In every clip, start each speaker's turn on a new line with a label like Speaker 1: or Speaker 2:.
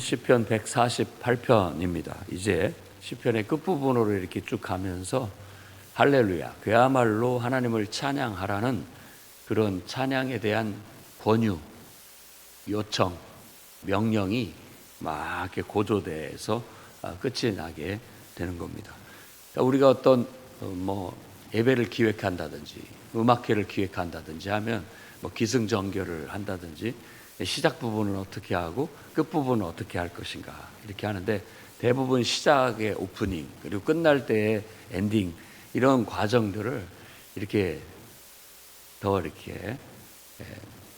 Speaker 1: 시편 148편입니다. 이제 시편의 끝부분으로 이렇게 쭉 가면서 할렐루야, 그야말로 하나님을 찬양하라는 그런 찬양에 대한 권유, 요청, 명령이 막 이렇게 고조돼서 끝이 나게 되는 겁니다. 우리가 어떤 예배를 기획한다든지 음악회를 기획한다든지 하면 기승전결을 한다든지 시작 부분은 어떻게 하고 끝 부분은 어떻게 할 것인가 이렇게 하는데, 대부분 시작의 오프닝 그리고 끝날 때의 엔딩, 이런 과정들을 이렇게 더 이렇게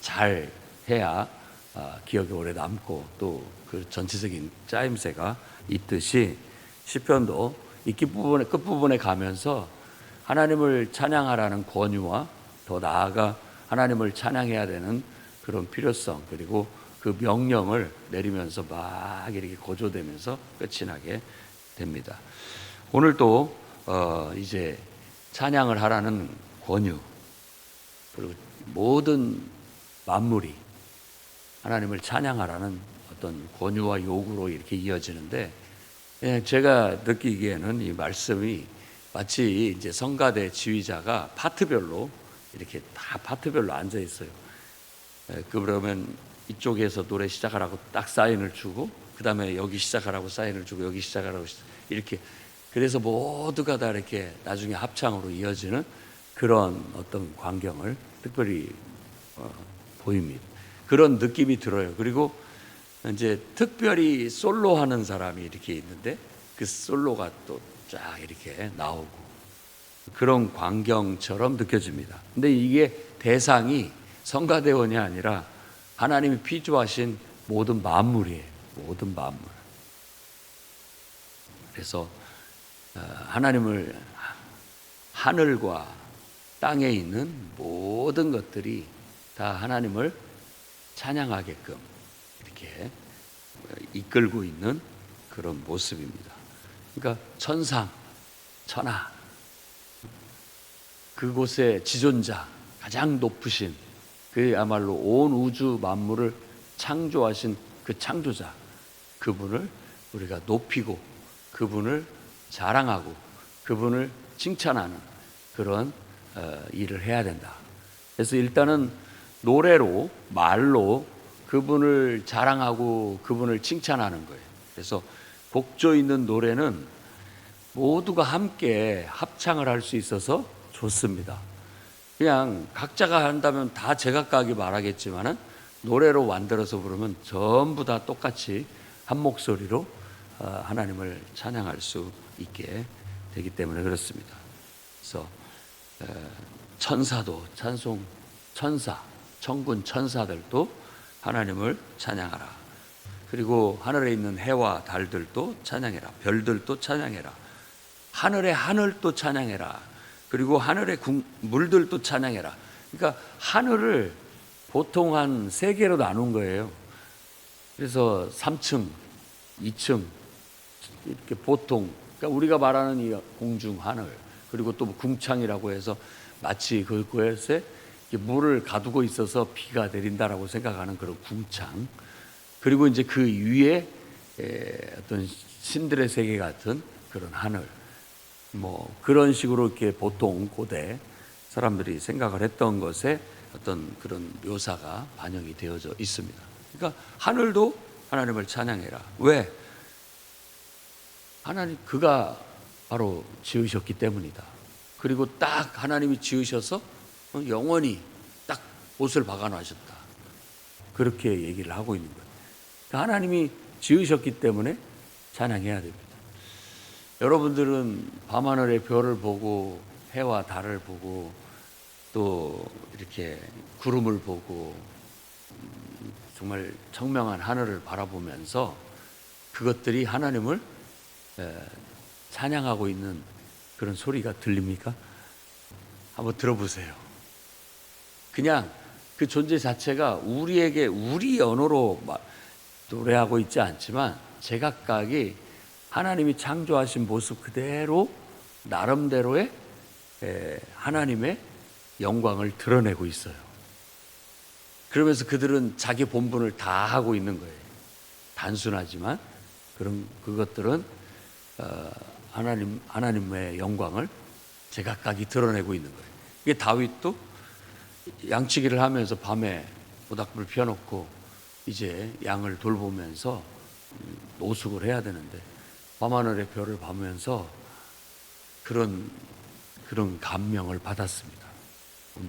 Speaker 1: 잘 해야 기억에 오래 남고 또 그 전체적인 짜임새가 있듯이, 시편도 이 끝부분에 가면서 하나님을 찬양하라는 권유와 더 나아가 하나님을 찬양해야 되는 그런 필요성, 그리고 그 명령을 내리면서 막 이렇게 고조되면서 끝이 나게 됩니다. 오늘도 이제 찬양을 하라는 권유, 그리고 모든 만물이 하나님을 찬양하라는 어떤 권유와 요구로 이렇게 이어지는데, 제가 느끼기에는 이 말씀이 마치 이제 성가대 지휘자가 파트별로 이렇게 다 파트별로 앉아 있어요. 그러면 이쪽에서 노래 시작하라고 딱 사인을 주고, 그 다음에 여기 시작하라고 사인을 주고, 여기 시작하라고 이렇게, 그래서 모두가 다 이렇게 나중에 합창으로 이어지는 그런 어떤 광경을 특별히 보입니다. 그런 느낌이 들어요. 그리고 이제 특별히 솔로 하는 사람이 이렇게 있는데, 그 솔로가 또 쫙 이렇게 나오고 그런 광경처럼 느껴집니다. 근데 이게 대상이 성가대원이 아니라 하나님이 피조하신 모든 만물이에요. 모든 만물. 그래서 하나님을, 하늘과 땅에 있는 모든 것들이 다 하나님을 찬양하게끔 이렇게 이끌고 있는 그런 모습입니다. 그러니까 천상, 천하, 그곳의 지존자, 가장 높으신, 그야말로 온 우주 만물을 창조하신 그 창조자, 그분을 우리가 높이고 그분을 자랑하고 그분을 칭찬하는 그런 일을 해야 된다. 그래서 일단은 노래로, 말로 그분을 자랑하고 그분을 칭찬하는 거예요. 그래서 곡조 있는 노래는 모두가 함께 합창을 할 수 있어서 좋습니다. 그냥 각자가 한다면 다 제각각이 말하겠지만은 노래로 만들어서 부르면 전부 다 똑같이 한 목소리로 하나님을 찬양할 수 있게 되기 때문에 그렇습니다. 그래서 천사도 찬송, 천군 천사들도 하나님을 찬양하라. 그리고 하늘에 있는 해와 달들도 찬양해라. 별들도 찬양해라. 하늘의 하늘도 찬양해라. 그리고 하늘의 물들도 찬양해라. 그러니까 하늘을 보통 한 3개로 나눈 거예요. 그래서 3층, 2층 이렇게 보통, 그러니까 우리가 말하는 이 공중 하늘, 그리고 또 궁창이라고 해서 마치 그곳에 물을 가두고 있어서 비가 내린다라고 생각하는 그런 궁창, 그리고 이제 그 위에 어떤 신들의 세계 같은 그런 하늘, 그런 식으로 이렇게 보통 고대 사람들이 생각을 했던 것에 어떤 그런 묘사가 반영이 되어져 있습니다. 그러니까 하늘도 하나님을 찬양해라. 왜? 하나님, 그가 바로 지으셨기 때문이다. 그리고 딱 하나님이 지으셔서 영원히 딱 옷을 박아놔셨다. 그렇게 얘기를 하고 있는 거예요. 하나님이 지으셨기 때문에 찬양해야 됩니다. 여러분들은 밤하늘의 별을 보고 해와 달을 보고 또 이렇게 구름을 보고 정말 청명한 하늘을 바라보면서 그것들이 하나님을 찬양하고 있는 그런 소리가 들립니까? 한번 들어보세요. 그냥 그 존재 자체가 우리에게 우리 언어로 노래하고 있지 않지만 제각각이 하나님이 창조하신 모습 그대로 나름대로의 하나님의 영광을 드러내고 있어요. 그러면서 그들은 자기 본분을 다 하고 있는 거예요. 단순하지만 그것들은 하나님의 영광을 제각각이 드러내고 있는 거예요. 이게 다윗도 양치기를 하면서 밤에 모닥불을 피워놓고 이제 양을 돌보면서 노숙을 해야 되는데 밤하늘의 별을 보면서 그런 감명을 받았습니다.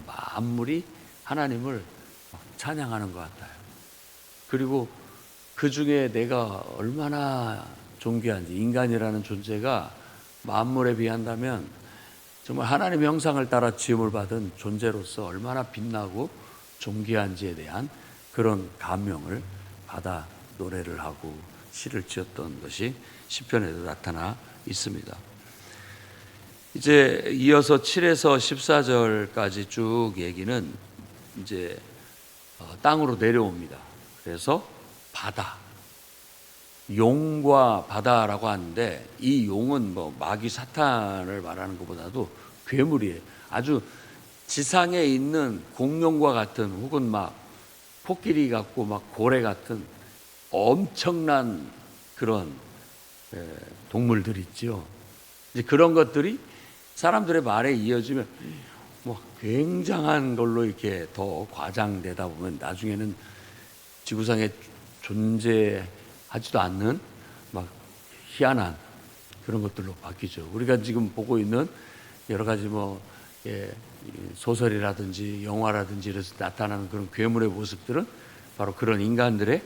Speaker 1: 만물이 하나님을 찬양하는 것 같아요. 그리고 그 중에 내가 얼마나 존귀한지, 인간이라는 존재가 만물에 비한다면 정말 하나님의 형상을 따라 지음을 받은 존재로서 얼마나 빛나고 존귀한지에 대한 그런 감명을 받아 노래를 하고 시를 지었던 것이 시편에도 나타나 있습니다. 이제 이어서 7에서 14절까지 쭉 얘기는 이제 땅으로 내려옵니다. 그래서 바다, 용과 바다라고 하는데 이 용은 뭐 마귀 사탄을 말하는 것보다도 괴물이에요. 아주 지상에 있는 공룡과 같은 혹은 막 코끼리 같고 막 고래 같은 엄청난 그런 동물들 있죠. 이제 그런 것들이 사람들의 말에 이어지면 뭐 굉장한 걸로 이렇게 더 과장되다 보면 나중에는 지구상에 존재하지도 않는 막 희한한 그런 것들로 바뀌죠. 우리가 지금 보고 있는 여러 가지 소설이라든지 영화라든지 이래서 나타나는 그런 괴물의 모습들은 바로 그런 인간들의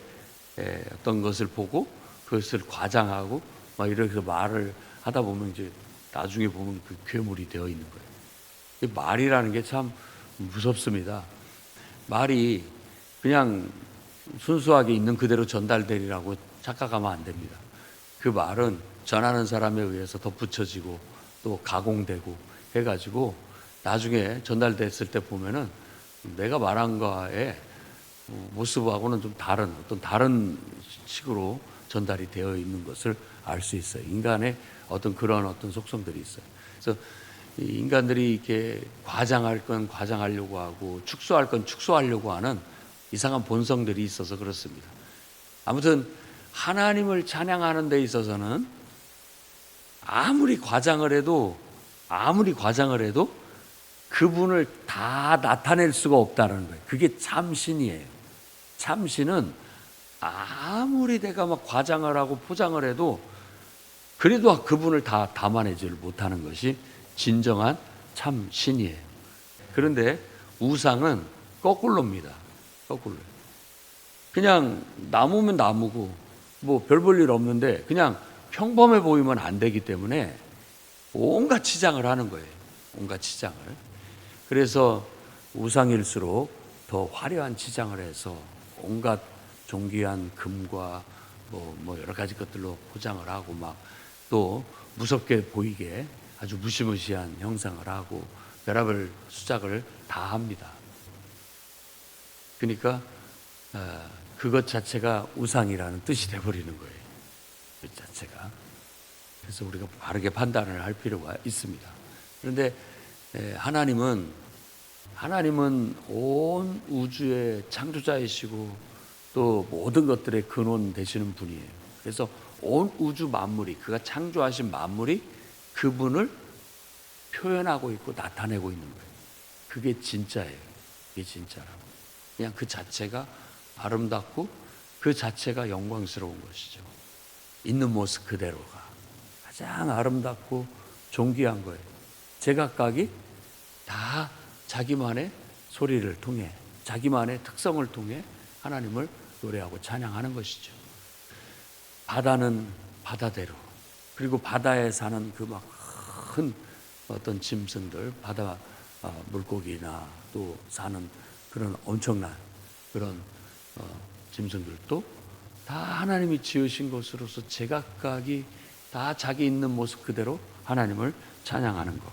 Speaker 1: 어떤 것을 보고 그것을 과장하고 막 이렇게 말을 하다 보면 이제 나중에 보면 그 괴물이 되어 있는 거예요. 이 말이라는 게 참 무섭습니다. 말이 그냥 순수하게 있는 그대로 전달되리라고 착각하면 안 됩니다. 그 말은 전하는 사람에 의해서 덧붙여지고 또 가공되고 해가지고 나중에 전달됐을 때 보면은 내가 말한 거의 모습하고는 좀 다른 식으로 전달이 되어 있는 것을 알 수 있어요. 인간의 그런 속성들이 있어요. 그래서 인간들이 이렇게 과장할 건 과장하려고 하고 축소할 건 축소하려고 하는 이상한 본성들이 있어서 그렇습니다. 아무튼 하나님을 찬양하는 데 있어서는 아무리 과장을 해도 그분을 다 나타낼 수가 없다는 거예요. 그게 참신이에요. 참신은 아무리 내가 막 과장을 하고 포장을 해도 그래도 그분을 다 담아내지를 못하는 것이 진정한 참신이에요. 그런데 우상은 거꾸로입니다. 거꾸로. 그냥 나무면 나무고 뭐 별 볼 일 없는데 그냥 평범해 보이면 안 되기 때문에 온갖 치장을 하는 거예요. 온갖 치장을. 그래서 우상일수록 더 화려한 치장을 해서 온갖 존귀한 금과 뭐 여러 가지 것들로 포장을 하고 막 또 무섭게 보이게 아주 무시무시한 형상을 하고 별의별 수작을 다 합니다. 그러니까 그것 자체가 우상이라는 뜻이 돼버리는 거예요. 그 자체가. 그래서 우리가 바르게 판단을 할 필요가 있습니다. 그런데 하나님은 온 우주의 창조자이시고 또 모든 것들의 근원 되시는 분이에요. 그래서 온 우주 만물이, 그가 창조하신 만물이 그분을 표현하고 있고 나타내고 있는 거예요. 그게 진짜예요. 그게 진짜라고. 그냥 그 자체가 아름답고 그 자체가 영광스러운 것이죠. 있는 모습 그대로가 가장 아름답고 존귀한 거예요. 제각각이 다 자기만의 소리를 통해, 자기만의 특성을 통해 하나님을 노래하고 찬양하는 것이죠. 바다는 바다대로, 그리고 바다에 사는 그 막 큰 어떤 짐승들, 바다 물고기나 또 사는 그런 엄청난 그런 짐승들도 다 하나님이 지으신 것으로서 제각각이 다 자기 있는 모습 그대로 하나님을 찬양하는 것.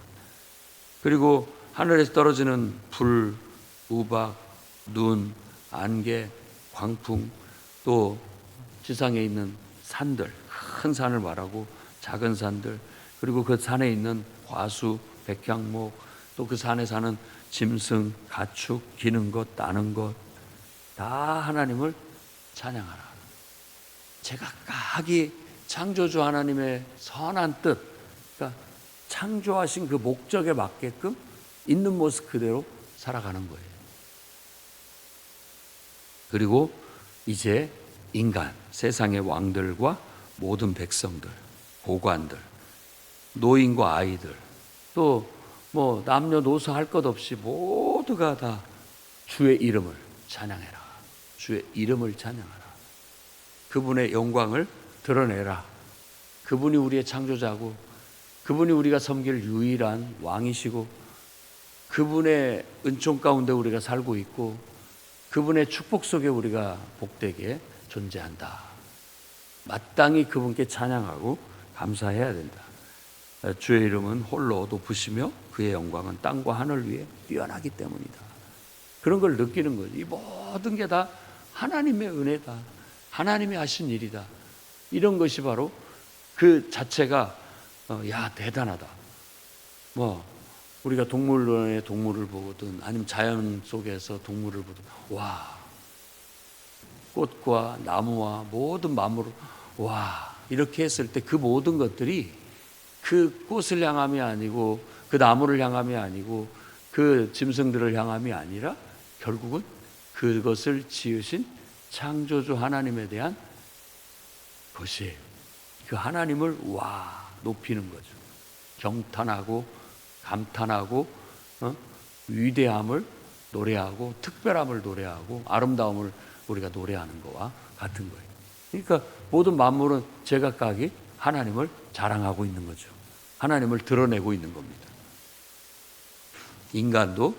Speaker 1: 그리고 하늘에서 떨어지는 불, 우박, 눈, 안개, 광풍, 또 지상에 있는 산들, 큰 산을 말하고 작은 산들, 그리고 그 산에 있는 과수, 백향목, 또 그 산에 사는 짐승, 가축, 기는 것, 나는 것, 다 하나님을 찬양하라. 제각각이 창조주 하나님의 선한 뜻, 그러니까 창조하신 그 목적에 맞게끔 있는 모습 그대로 살아가는 거예요. 그리고 이제 인간, 세상의 왕들과 모든 백성들, 고관들, 노인과 아이들, 또 뭐 남녀노소 할 것 없이 모두가 다 주의 이름을 찬양해라. 주의 이름을 찬양하라. 그분의 영광을 드러내라. 그분이 우리의 창조자고, 그분이 우리가 섬길 유일한 왕이시고, 그분의 은총 가운데 우리가 살고 있고, 그분의 축복 속에 우리가 복되게 존재한다. 마땅히 그분께 찬양하고 감사해야 된다. 주의 이름은 홀로 높으시며 그의 영광은 땅과 하늘 위에 뛰어나기 때문이다. 그런 걸 느끼는 거죠. 이 모든 게 다 하나님의 은혜다. 하나님이 하신 일이다. 이런 것이 바로 그 자체가 야 대단하다. 뭐 우리가 동물원에 동물을 보거든, 아니면 자연 속에서 동물을 보든, 와, 꽃과 나무와 모든 만물을, 와, 이렇게 했을 때 그 모든 것들이 그 꽃을 향함이 아니고, 그 나무를 향함이 아니고, 그 짐승들을 향함이 아니라 결국은 그것을 지으신 창조주 하나님에 대한 것이에요. 그 하나님을 와 높이는 거죠. 경탄하고 감탄하고 위대함을 노래하고 특별함을 노래하고 아름다움을 우리가 노래하는 것과 같은 거예요. 그러니까 모든 만물은 제각각이 하나님을 자랑하고 있는 거죠. 하나님을 드러내고 있는 겁니다. 인간도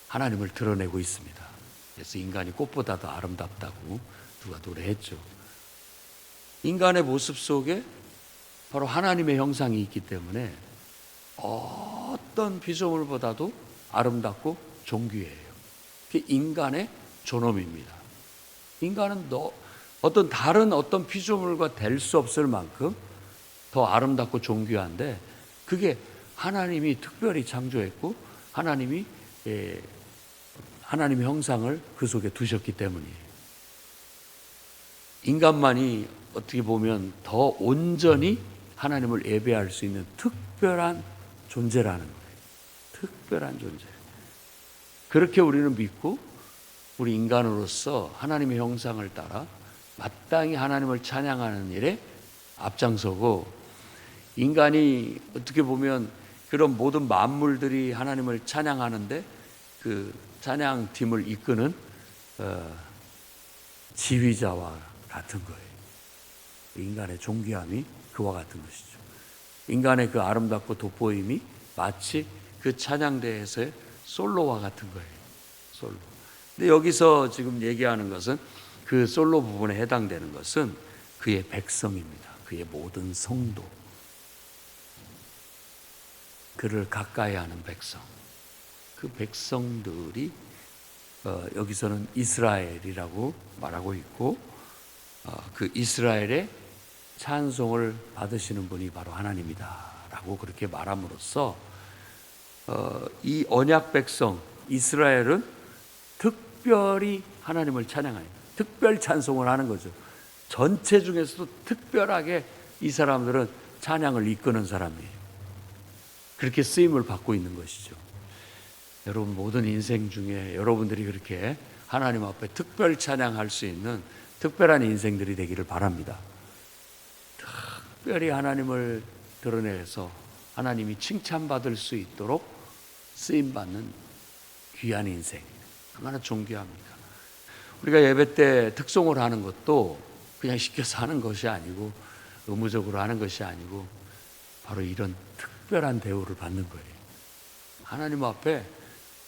Speaker 1: 하나님을 드러내고 있습니다. 그래서 인간이 꽃보다 더 아름답다고 누가 노래했죠. 인간의 모습 속에 바로 하나님의 형상이 있기 때문에 어떤 피조물보다도 아름답고 존귀해요. 그게 인간의 존엄입니다. 인간은 다른 어떤 피조물과 될 수 없을 만큼 더 아름답고 존귀한데, 그게 하나님이 특별히 창조했고 하나님의 형상을 그 속에 두셨기 때문이에요. 인간만이 어떻게 보면 더 온전히 하나님을 예배할 수 있는 특별한 존재라는 거예요. 특별한 존재. 그렇게 우리는 믿고 우리 인간으로서 하나님의 형상을 따라 마땅히 하나님을 찬양하는 일에 앞장서고, 인간이 어떻게 보면 그런 모든 만물들이 하나님을 찬양하는데 그 찬양팀을 이끄는 지휘자와 같은 거예요. 인간의 존귀함이 그와 같은 것이죠. 인간의 그 아름답고 돋보임이 마치 그 찬양대에서의 솔로와 같은 거예요. 솔로. 근데 여기서 지금 얘기하는 것은, 그 솔로 부분에 해당되는 것은 그의 백성입니다. 그의 모든 성도. 그를 가까이 하는 백성. 그 백성들이 여기서는 이스라엘이라고 말하고 있고, 그 이스라엘의 찬송을 받으시는 분이 바로 하나님이다라고 그렇게 말함으로써 이 언약 백성 이스라엘은 특별히 하나님을 찬양하는, 특별 찬송을 하는 거죠. 전체 중에서도 특별하게 이 사람들은 찬양을 이끄는 사람이에요. 그렇게 쓰임을 받고 있는 것이죠. 여러분 모든 인생 중에 여러분들이 그렇게 하나님 앞에 특별 찬양할 수 있는 특별한 인생들이 되기를 바랍니다. 특별히 하나님을 드러내서 하나님이 칭찬받을 수 있도록 쓰임받는 귀한 인생, 얼마나 존귀합니까? 우리가 예배 때 특송을 하는 것도 그냥 시켜서 하는 것이 아니고, 의무적으로 하는 것이 아니고, 바로 이런 특별한 대우를 받는 거예요. 하나님 앞에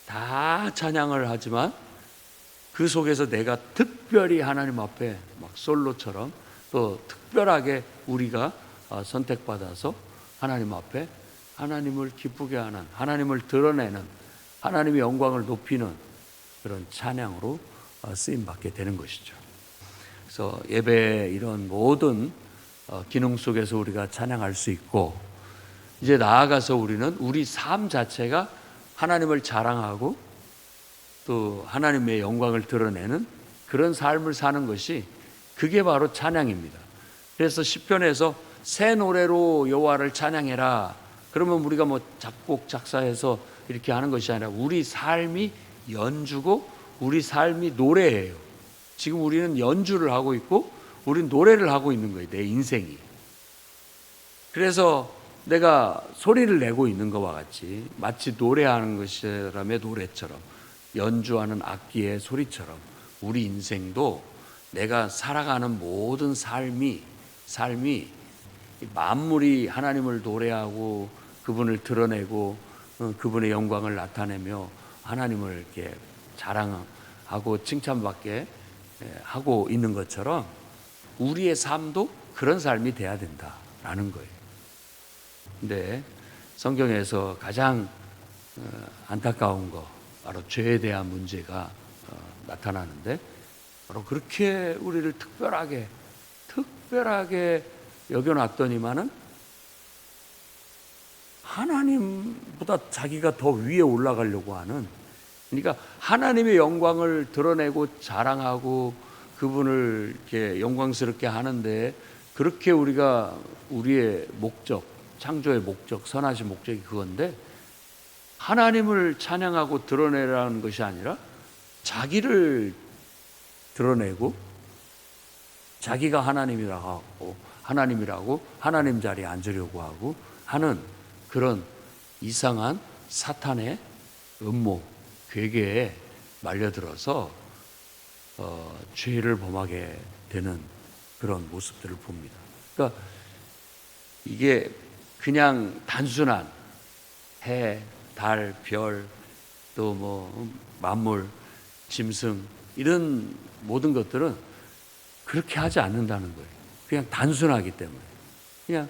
Speaker 1: 다 찬양을 하지만 그 속에서 내가 특별히 하나님 앞에 막 솔로처럼 또 특별하게 우리가 선택받아서 하나님 앞에 하나님을 기쁘게 하는, 하나님을 드러내는, 하나님의 영광을 높이는 그런 찬양으로 쓰임받게 되는 것이죠. 그래서 예배의 이런 모든 기능 속에서 우리가 찬양할 수 있고, 이제 나아가서 우리는 우리 삶 자체가 하나님을 자랑하고 또 하나님의 영광을 드러내는 그런 삶을 사는 것이, 그게 바로 찬양입니다. 그래서 시편에서 새 노래로 여호와를 찬양해라. 그러면 우리가 뭐 작곡 작사해서 이렇게 하는 것이 아니라 우리 삶이 연주고 우리 삶이 노래예요. 지금 우리는 연주를 하고 있고 우리는 노래를 하고 있는 거예요. 내 인생이. 그래서 내가 소리를 내고 있는 것과 같이 마치 노래하는 것이라면 노래처럼 연주하는 악기의 소리처럼 우리 인생도 내가 살아가는 모든 삶이 만물이 하나님을 노래하고 그분을 드러내고 그분의 영광을 나타내며 하나님을 이렇게 자랑하고 칭찬받게 하고 있는 것처럼 우리의 삶도 그런 삶이 돼야 된다라는 거예요. 근데 성경에서 가장 안타까운 거 바로 죄에 대한 문제가 나타나는데 바로 그렇게 우리를 특별하게 여겨놨더니만은 하나님보다 자기가 더 위에 올라가려고 하는, 그러니까 하나님의 영광을 드러내고 자랑하고 그분을 이렇게 영광스럽게 하는데 그렇게 우리가 우리의 목적, 창조의 목적, 선하신 목적이 그건데 하나님을 찬양하고 드러내라는 것이 아니라 자기를 드러내고 자기가 하나님이라고 하나님 자리에 앉으려고 하고 하는 그런 이상한 사탄의 음모, 괴계에 말려들어서 죄를 범하게 되는 그런 모습들을 봅니다. 그러니까 이게 그냥 단순한 해, 달, 별, 또 뭐 만물, 짐승 이런 모든 것들은 그렇게 하지 않는다는 거예요. 그냥 단순하기 때문에 그냥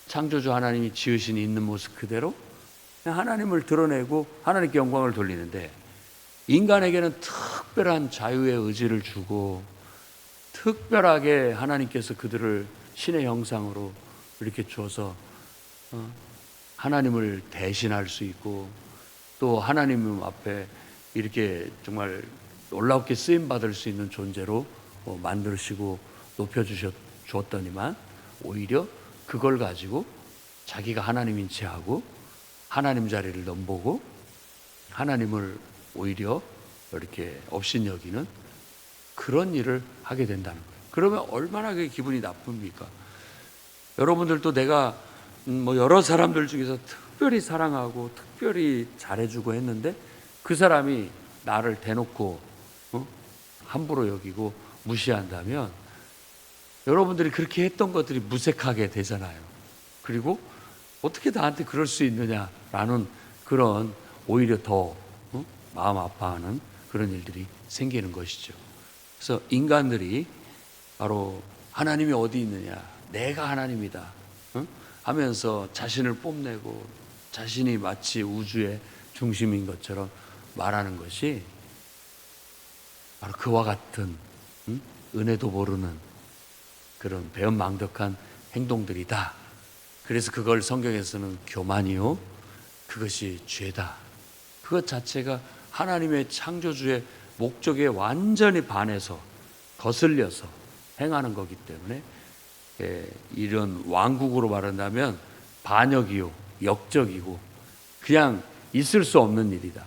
Speaker 1: 창조주 하나님이 지으신 있는 모습 그대로 그냥 하나님을 드러내고 하나님께 영광을 돌리는데 인간에게는 특별한 자유의 의지를 주고 특별하게 하나님께서 그들을 신의 형상으로 이렇게 줘서 하나님을 대신할 수 있고 또 하나님 앞에 이렇게 정말 놀랍게 쓰임받을 수 있는 존재로 만드시고 높여주었더니만 오히려 그걸 가지고 자기가 하나님인 채 하고 하나님 자리를 넘보고 하나님을 오히려 이렇게 업신여기는 그런 일을 하게 된다는 거예요. 그러면 얼마나 그게 기분이 나쁩니까? 여러분들도 내가 여러 사람들 중에서 특별히 사랑하고 특별히 잘해주고 했는데 그 사람이 나를 대놓고 함부로 여기고 무시한다면 여러분들이 그렇게 했던 것들이 무색하게 되잖아요. 그리고 어떻게 나한테 그럴 수 있느냐라는 그런 오히려 더 마음 아파하는 그런 일들이 생기는 것이죠. 그래서 인간들이 바로 하나님이 어디 있느냐, 내가 하나님이다 하면서 자신을 뽐내고 자신이 마치 우주의 중심인 것처럼 말하는 것이 바로 그와 같은 은혜도 모르는 그런 배은망덕한 행동들이다. 그래서 그걸 성경에서는 교만이요 그것이 죄다. 그것 자체가 하나님의 창조주의 목적에 완전히 반해서 거슬려서 행하는 거기 때문에 이런 왕국으로 말한다면 반역이요 역적이고 그냥 있을 수 없는 일이다.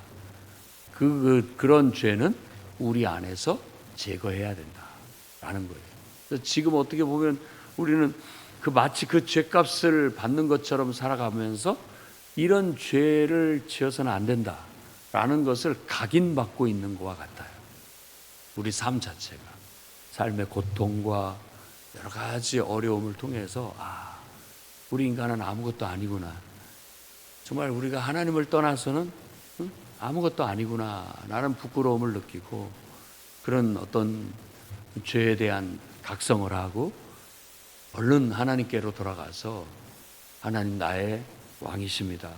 Speaker 1: 그런 죄는 우리 안에서 제거해야 된다라는 거예요. 그래서 지금 어떻게 보면 우리는 마치 그 죄값을 받는 것처럼 살아가면서 이런 죄를 지어서는 안 된다라는 것을 각인받고 있는 것과 같아요. 우리 삶 자체가 삶의 고통과 여러 가지 어려움을 통해서 우리 인간은 아무것도 아니구나. 정말 우리가 하나님을 떠나서는 아무것도 아니구나. 라는 부끄러움을 느끼고 그런 어떤 죄에 대한 각성을 하고 얼른 하나님께로 돌아가서 하나님 나의 왕이십니다.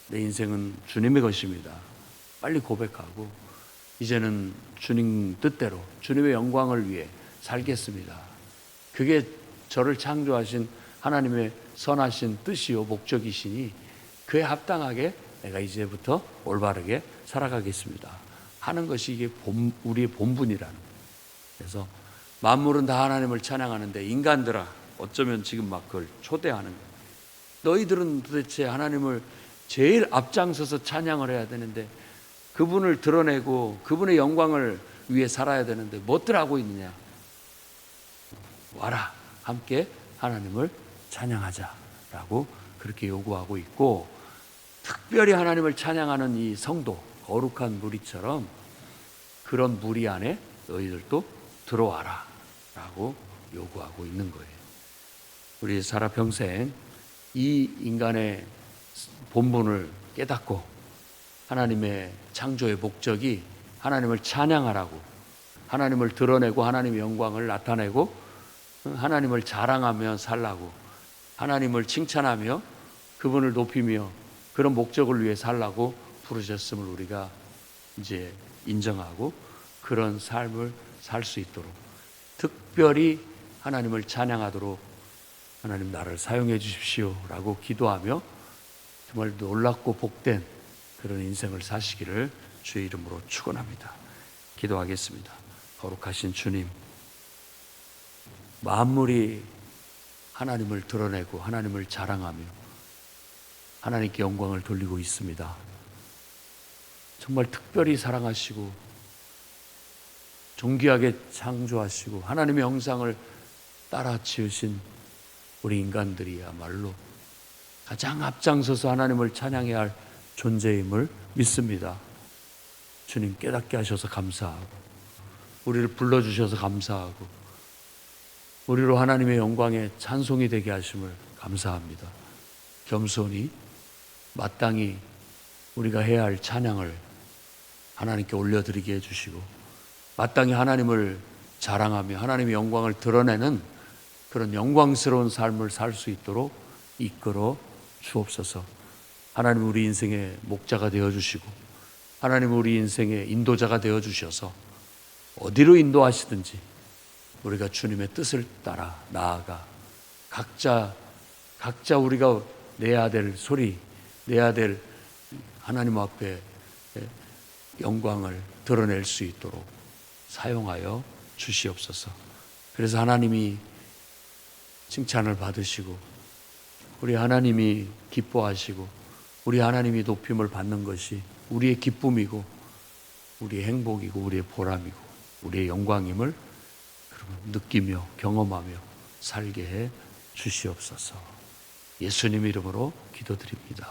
Speaker 1: 내 인생은 주님의 것입니다. 빨리 고백하고 이제는 주님 뜻대로 주님의 영광을 위해 살겠습니다. 그게 저를 창조하신 하나님의 선하신 뜻이요 목적이시니 그에 합당하게 내가 이제부터 올바르게 살아가겠습니다 하는 것이 이게 우리의 본분이라는 거예요. 그래서 만물은 다 하나님을 찬양하는데 인간들아 어쩌면 지금 막 그걸 초대하는 거예요. 너희들은 도대체 하나님을 제일 앞장서서 찬양을 해야 되는데, 그분을 드러내고 그분의 영광을 위해 살아야 되는데 뭐들 하고 있느냐. 와라, 함께 하나님을 찬양하자라고 그렇게 요구하고 있고, 특별히 하나님을 찬양하는 이 성도, 거룩한 무리처럼 그런 무리 안에 너희들도 들어와라 라고 요구하고 있는 거예요. 우리 살아 평생 이 인간의 본분을 깨닫고 하나님의 창조의 목적이 하나님을 찬양하라고, 하나님을 드러내고 하나님의 영광을 나타내고 하나님을 자랑하며 살라고, 하나님을 칭찬하며 그분을 높이며 그런 목적을 위해 살라고 부르셨음을 우리가 이제 인정하고 그런 삶을 살 수 있도록, 특별히 하나님을 찬양하도록 하나님 나를 사용해 주십시오 라고 기도하며 정말 놀랍고 복된 그런 인생을 사시기를 주의 이름으로 축원합니다. 기도하겠습니다. 거룩하신 주님, 만물이 하나님을 드러내고 하나님을 자랑하며 하나님께 영광을 돌리고 있습니다. 정말 특별히 사랑하시고 존귀하게 창조하시고 하나님의 형상을 따라 지으신 우리 인간들이야말로 가장 앞장서서 하나님을 찬양해야 할 존재임을 믿습니다. 주님 깨닫게 하셔서 감사하고, 우리를 불러주셔서 감사하고, 우리로 하나님의 영광에 찬송이 되게 하심을 감사합니다. 겸손히 마땅히 우리가 해야 할 찬양을 하나님께 올려드리게 해주시고, 마땅히 하나님을 자랑하며 하나님의 영광을 드러내는 그런 영광스러운 삶을 살 수 있도록 이끌어 주옵소서. 하나님 우리 인생의 목자가 되어주시고 하나님 우리 인생의 인도자가 되어주셔서 어디로 인도하시든지 우리가 주님의 뜻을 따라 나아가 각자 우리가 내야 될 소리, 내야 될 하나님 앞에 영광을 드러낼 수 있도록 사용하여 주시옵소서. 그래서 하나님이 칭찬을 받으시고 우리 하나님이 기뻐하시고 우리 하나님이 높임을 받는 것이 우리의 기쁨이고 우리의 행복이고 우리의 보람이고 우리의 영광임을 느끼며 경험하며 살게 해 주시옵소서. 예수님 이름으로 기도드립니다.